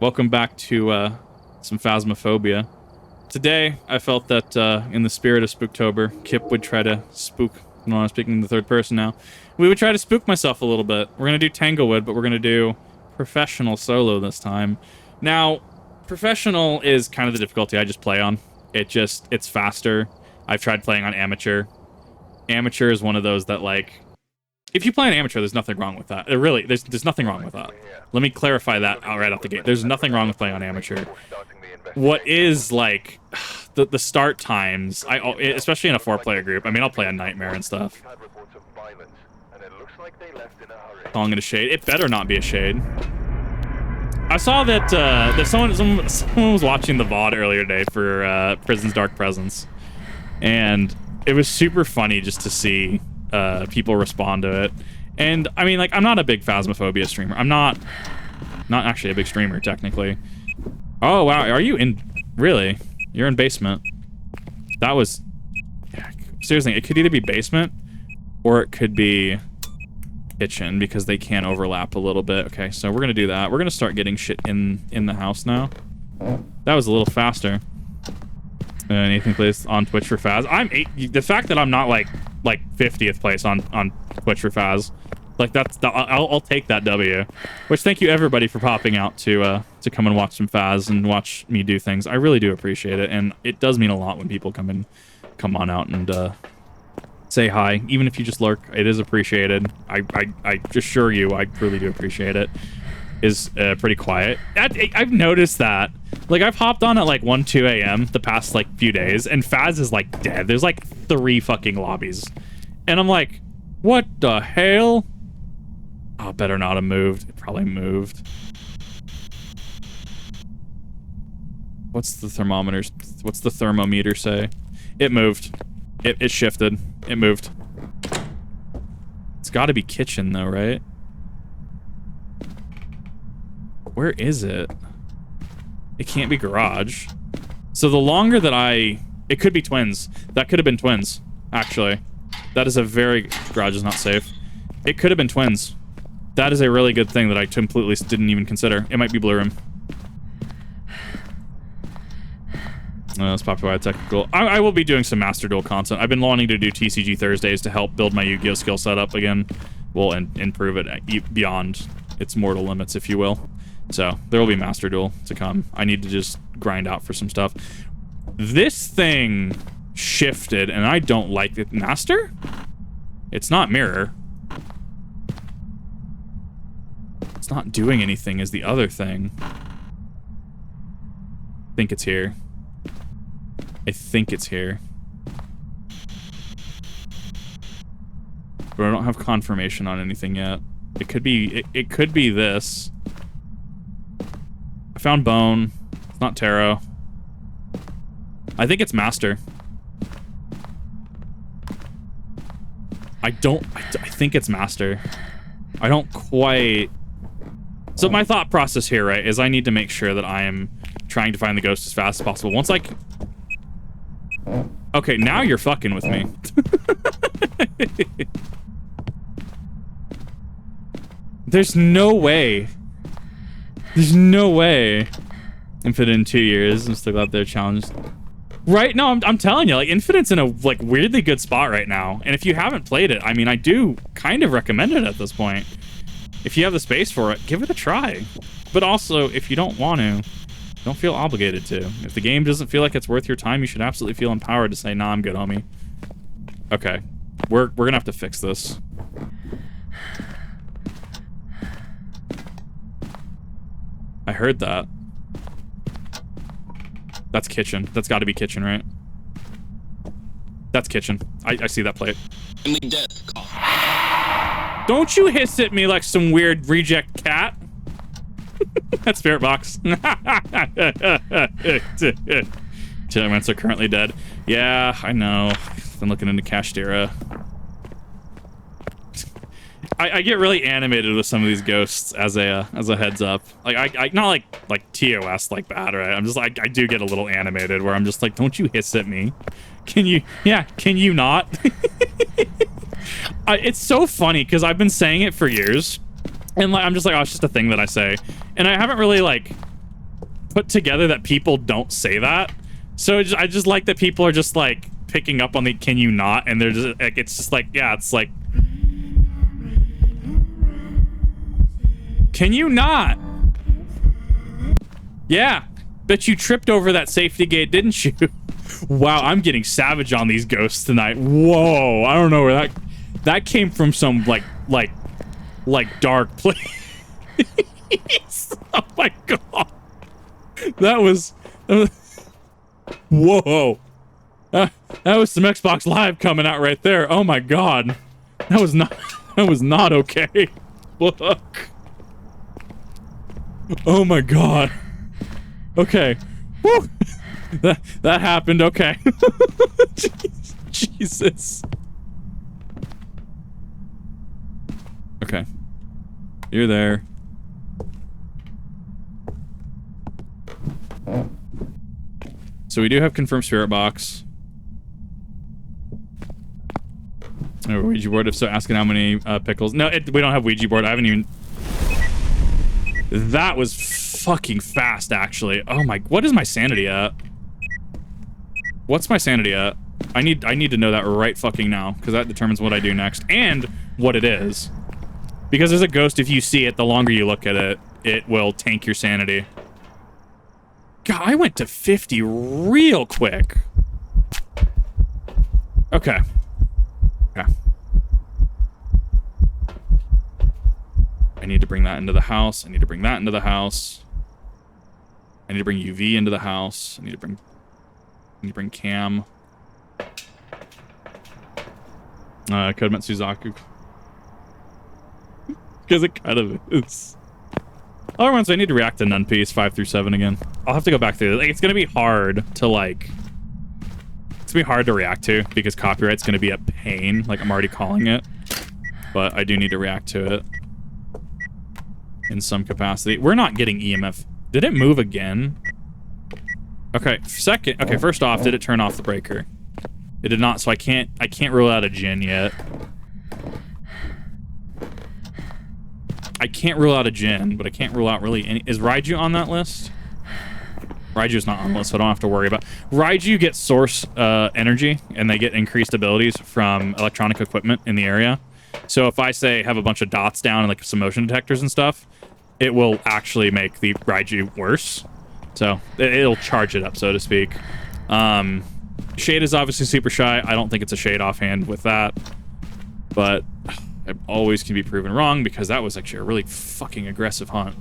Welcome back to some Phasmophobia. Today, I felt that in the spirit of Spooktober, Kip would try to spook. No, I'm speaking in the third person now. We would try to spook myself a little bit. We're gonna do Tanglewood, but we're gonna do professional solo this time. Now, professional is kind of the difficulty I just play on. It's faster. I've tried playing on amateur. Amateur is one of those that, like, if you play on amateur, there's nothing wrong with that. There's nothing wrong with that. Let me clarify that right out the gate. There's nothing wrong with playing on amateur. What is, like, the start times, especially in a 4-player group, I mean, I'll play on Nightmare and stuff. Calling it a shade. It better not be a shade. I saw that someone was watching the VOD earlier today for Prison's Dark Presence, and it was super funny just to see people respond to it. And I mean, like, I'm not a big Phasmophobia streamer. I'm not actually a big streamer technically. Oh wow, are you in? Really? You're in basement? That was, seriously, it could either be basement or it could be kitchen because they can overlap a little bit. Okay, so we're gonna do that. We're gonna start getting shit in the house now. That was a little faster. Anything plays on Twitch for Phas. The fact that I'm not like 50th place on Twitch for Phas, like I'll take that W. Which, thank you everybody for popping out to come and watch some Phas and watch me do things. I really do appreciate it, and it does mean a lot when people come on out and say hi, even if you just lurk. It is appreciated. I assure you, I really do appreciate it. Is pretty quiet. I've noticed that. Like, I've hopped on at like 1, 2 a.m. the past like few days, and Phas is like dead. There's like 3 fucking lobbies, and I'm like, what the hell? Oh, better not have moved. It probably moved. What's the thermometers? What's the thermometer say? It moved. It shifted. It moved. It's got to be kitchen though, right? Where is it? It can't be garage. So the longer that it could be twins. That could have been twins, actually. That is a very... Garage is not safe. It could have been twins. That is a really good thing that I completely didn't even consider. It might be Blue Room. That's popped by technical. I will be doing some Master Duel content. I've been wanting to do TCG Thursdays to help build my Yu-Gi-Oh skill set up again. Well, and improve it beyond its mortal limits, if you will. So, there will be Master Duel to come. I need to just grind out for some stuff. This thing shifted, and I don't like it. Master? It's not mirror. It's not doing anything is the other thing. I think it's here. I think it's here. But I don't have confirmation on anything yet. It could be, it could be this. I found bone. It's not tarot. I think it's master. I think it's master. I don't quite... So my thought process here, right, is I need to make sure that I am trying to find the ghost as fast as possible. Once I... Okay, now you're fucking with me. There's no way. There's no way. Infinite in 2 years. I'm still out there challenged. Right? No, I'm telling you, like, Infinite's in a, like, weirdly good spot right now. And if you haven't played it, I mean, I do kind of recommend it at this point. If you have the space for it, give it a try. But also, if you don't want to, don't feel obligated to. If the game doesn't feel like it's worth your time, you should absolutely feel empowered to say, nah, I'm good, homie. Okay. We're gonna have to fix this. I heard that. That's kitchen. That's got to be kitchen, right? That's kitchen. I see that plate. Don't you hiss at me like some weird reject cat. That's Spirit Box. Elements are currently dead. Yeah, I know. Been looking into Kashtira. I get really animated with some of these ghosts as a heads up. Like I not like TOS like bad, right? I'm just like, I do get a little animated where I'm just like, don't you hiss at me? Can you? Yeah, can you not? It's so funny because I've been saying it for years, and like I'm just like, oh, it's just a thing that I say, and I haven't really like put together that people don't say that. So I just like that people are just like picking up on the "can you not," and they're just like, it's just like, yeah, it's like, can you not? Yeah, bet you tripped over that safety gate, didn't you? Wow, I'm getting savage on these ghosts tonight. Whoa, I don't know where that came from. Some like dark place. Oh my god, that was whoa. That was some Xbox Live coming out right there. Oh my god, that was not okay. Look. Oh my god. Okay. Woo. That happened. Okay. Jesus. Okay. You're there. So we do have confirmed spirit box. Oh, Ouija board. If so, asking how many pickles. No, we don't have Ouija board. I haven't even. That was fucking fast, actually. Oh my. What is my sanity at? What's my sanity at? I need to know that right fucking now, because that determines what I do next and what it is. Because as a ghost, if you see it, the longer you look at it, it will tank your sanity. God, I went to 50 real quick. Okay. Okay. I need to bring that into the house. I need to bring that into the house. I need to bring UV into the house. I need to bring Cam. Could have meant Suzaku. Because it kind of is. Other ones, I need to react to Nun Piece 5 through 7 again. I'll have to go back through it. Like, it's going to be hard to, like... It's going to be hard to react to, because copyright's going to be a pain. Like, I'm already calling it. But I do need to react to it. In some capacity. We're not getting EMF. Did it move again? Okay, second. Okay, first off, did it turn off the breaker? It did not, so I can't rule out a Jinn yet. I can't rule out a Jinn, but I can't rule out really any. Is Raiju on that list? Raiju's not on the list, so I don't have to worry about. Raiju gets source energy, and they get increased abilities from electronic equipment in the area. So if I say have a bunch of dots down and like some motion detectors and stuff, it will actually make the Raiju worse. So it'll charge it up, so to speak. Shade is obviously super shy. I don't think it's a Shade offhand with that, but I always can be proven wrong, because that was actually a really fucking aggressive hunt.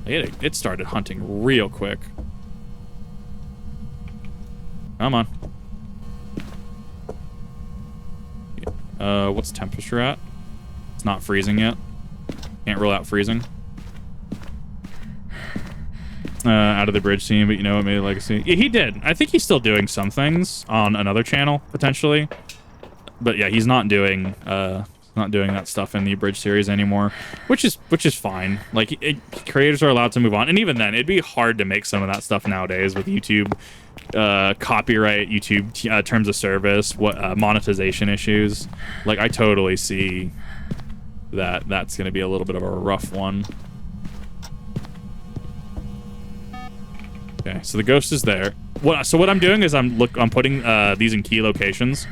It started hunting real quick. Come on. What's temperature at? It's not freezing yet. Can't rule out freezing. Out of the bridge scene, but you know what made a legacy? Yeah, he did. I think he's still doing some things on another channel, potentially. But yeah, he's not doing that stuff in the bridge series anymore, which is fine. Like, creators are allowed to move on, and even then, it'd be hard to make some of that stuff nowadays with YouTube copyright, YouTube terms of service, monetization issues. Like, I totally see that's going to be a little bit of a rough one. Okay, so the ghost is there. So what I'm doing is I'm putting these in key locations.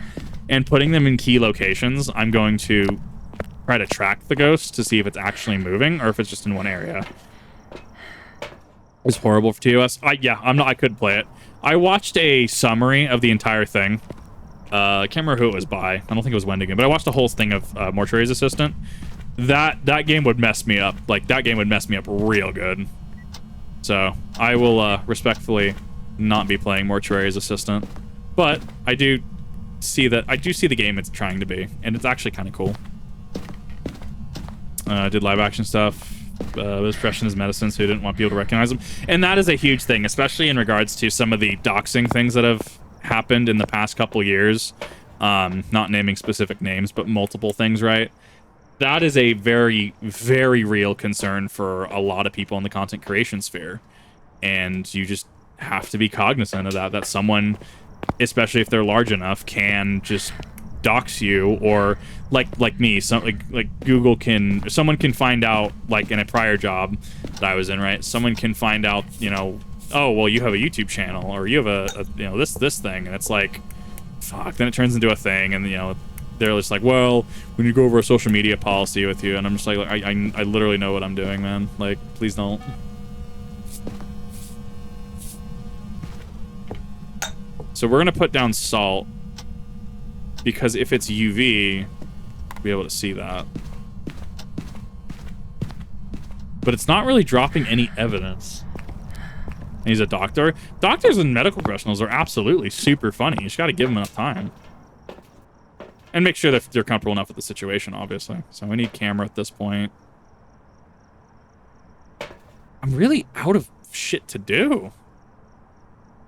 And putting them in key locations, I'm going to try to track the ghost to see if it's actually moving or if it's just in one area. It's horrible for TOS. I could play it. I watched a summary of the entire thing. I can't remember who it was by. I don't think it was Wendigan, but I watched the whole thing of Mortuary's Assistant. That game would mess me up. Like, that game would mess me up real good. So I will respectfully not be playing Mortuary's Assistant. But I do see the game it's trying to be, and it's actually kind of cool. Did live action stuff. Was fresh in his medicine, so he didn't want people to recognize him. And that is a huge thing, especially in regards to some of the doxing things that have happened in the past couple years. Not naming specific names, but multiple things, right? That is a very, very real concern for a lot of people in the content creation sphere. And you just have to be cognizant of that someone, especially if they're large enough, can just dox you, or like me, like Google can, someone can find out, like in a prior job that I was in, right? Someone can find out, you know, oh well, you have a YouTube channel, or you have a you know, this thing, and it's like, fuck. Then it turns into a thing, and you know, they're just like, well, we need to go over a social media policy with you, and I'm just like, I literally know what I'm doing, man. Like, please don't. So we're gonna put down salt, because if it's UV, we'll be able to see that. But it's not really dropping any evidence. And he's a doctor. Doctors and medical professionals are absolutely super funny. You just gotta give them enough time. And make sure that they're comfortable enough with the situation, obviously. So we need camera at this point. I'm really out of shit to do.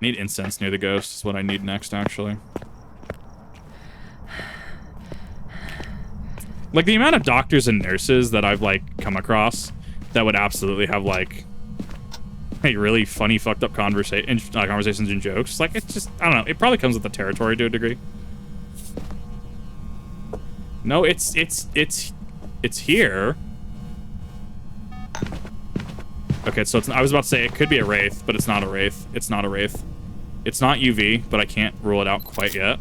Need incense near the ghost is what I need next, actually. Like, the amount of doctors and nurses that I've, like, come across that would absolutely have, like really funny, fucked up conversations and jokes. Like, it's just, I don't know. It probably comes with the territory to a degree. No, it's here. Okay, so I was about to say it could be a wraith, but it's not a wraith. It's not a wraith. It's not UV, but I can't rule it out quite yet.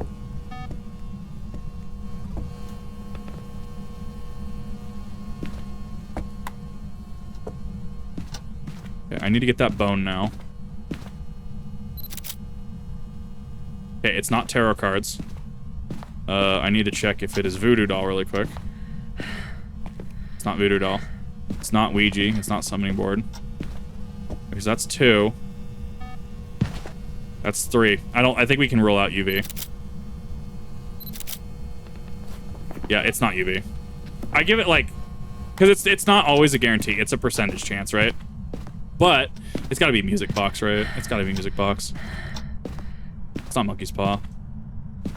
Okay, I need to get that bone now. Okay, it's not tarot cards. I need to check if it is voodoo doll really quick. It's not voodoo doll. It's not Ouija. It's not summoning board. Because that's 2. That's 3. I think we can rule out UV. Yeah, it's not UV. I give it like, because it's not always a guarantee. It's a percentage chance, right? But it's got to be music box, right? It's got to be music box. It's not monkey's paw.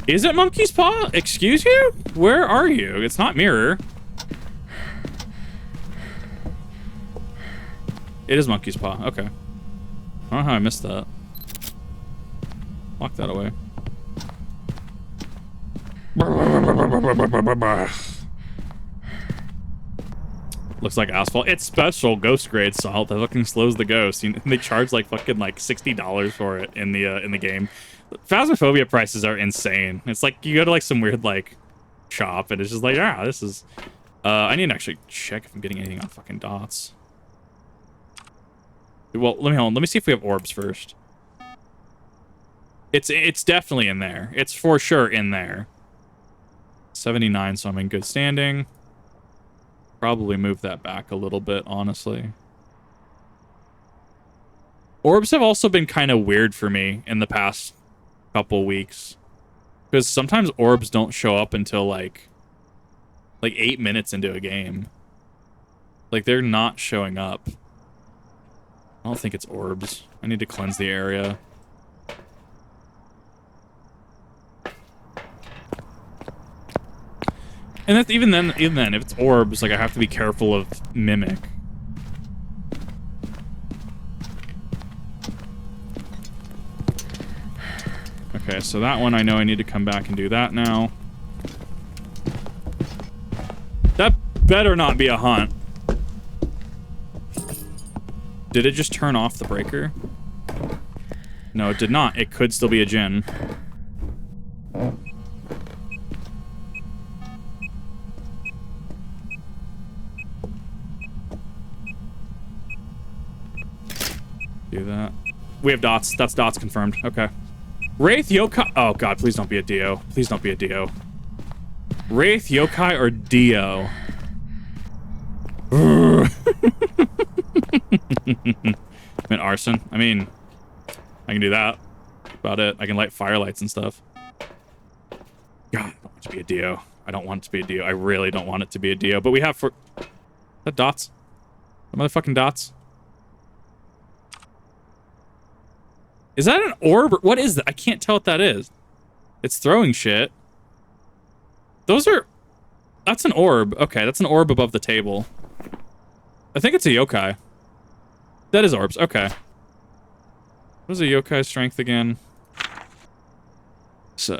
Is it monkey's paw? Excuse you? Where are you? It's not mirror. It is monkey's paw. Okay. I don't know how I missed that. Lock that away. Looks like asphalt. It's special ghost grade salt that fucking slows the ghost. They charge like fucking like $60 for it in the game. Phasmophobia prices are insane. It's like you go to like some weird like shop and it's just like, ah, this is. I need to actually check if I'm getting anything on fucking dots. Well, hold on. Let me see if we have orbs first. It's definitely in there. It's for sure in there. 79, so I'm in good standing. Probably move that back a little bit, honestly. Orbs have also been kind of weird for me in the past couple weeks. Because sometimes orbs don't show up until like 8 minutes into a game. Like, they're not showing up. I don't think it's orbs. I need to cleanse the area. And that's even then, if it's orbs, like I have to be careful of mimic. Okay, so that one I know I need to come back and do that now. That better not be a hunt. Did it just turn off the breaker? No, it did not. It could still be a djinn. Do that. We have dots. That's dots confirmed. Okay. Wraith, yokai. Oh god, please don't be a Dio. Please don't be a Dio. Wraith, yokai, or Dio? I mean, arson. I mean, I can do that. That's about it. I can light firelights and stuff. God, I don't want it to be a Dio. I don't want it to be a Dio. I really don't want it to be a Dio. But we have for... Is that dots? The motherfucking dots? Is that an orb? What is that? I can't tell what that is. It's throwing shit. Those are... That's an orb. Okay, that's an orb above the table. I think it's a yokai. That is orbs. Okay. What is a yokai strength again? So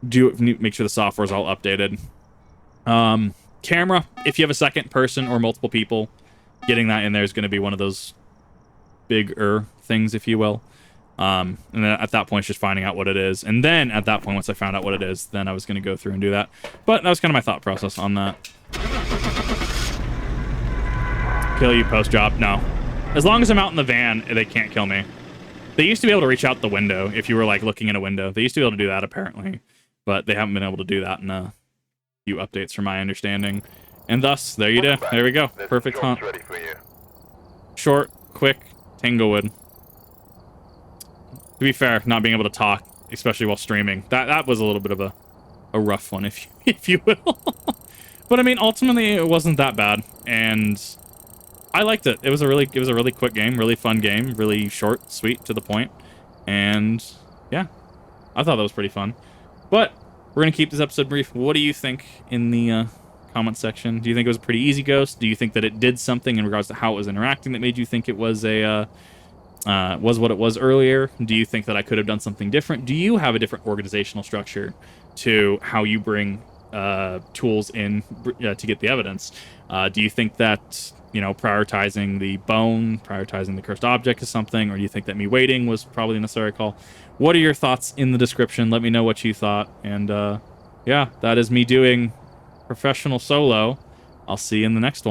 make sure the software is all updated. Camera, if you have a second person or multiple people, getting that in there is going to be one of those bigger things, if you will. And then at that point, it's just finding out what it is. And then at that point, once I found out what it is, then I was going to go through and do that. But that was kind of my thought process on that. Kill you post-drop? No. As long as I'm out in the van, they can't kill me. They used to be able to reach out the window if you were, like, looking in a window. They used to be able to do that, apparently. But they haven't been able to do that in a few updates, from my understanding. And thus, there you go. There we go. Perfect hunt. Short, quick, Tanglewood. To be fair, not being able to talk, especially while streaming, that was a little bit of a rough one, if you will. But I mean, ultimately, it wasn't that bad, and I liked it. It was a really quick game, really fun game, really short, sweet, to the point, and yeah, I thought that was pretty fun. But we're gonna keep this episode brief. What do you think in the comment section? Do you think it was a pretty easy ghost? Do you think that it did something in regards to how it was interacting that made you think it was a was what it was earlier? Do you think that I could have done something different? Do you have a different organizational structure to how you bring tools in to get the evidence? Do you think that, you know, prioritizing the bone, prioritizing the cursed object is something, or do you think that me waiting was probably a necessary call? What are your thoughts in the description? Let me know what you thought. And yeah, that is me doing professional solo. I'll see you in the next one.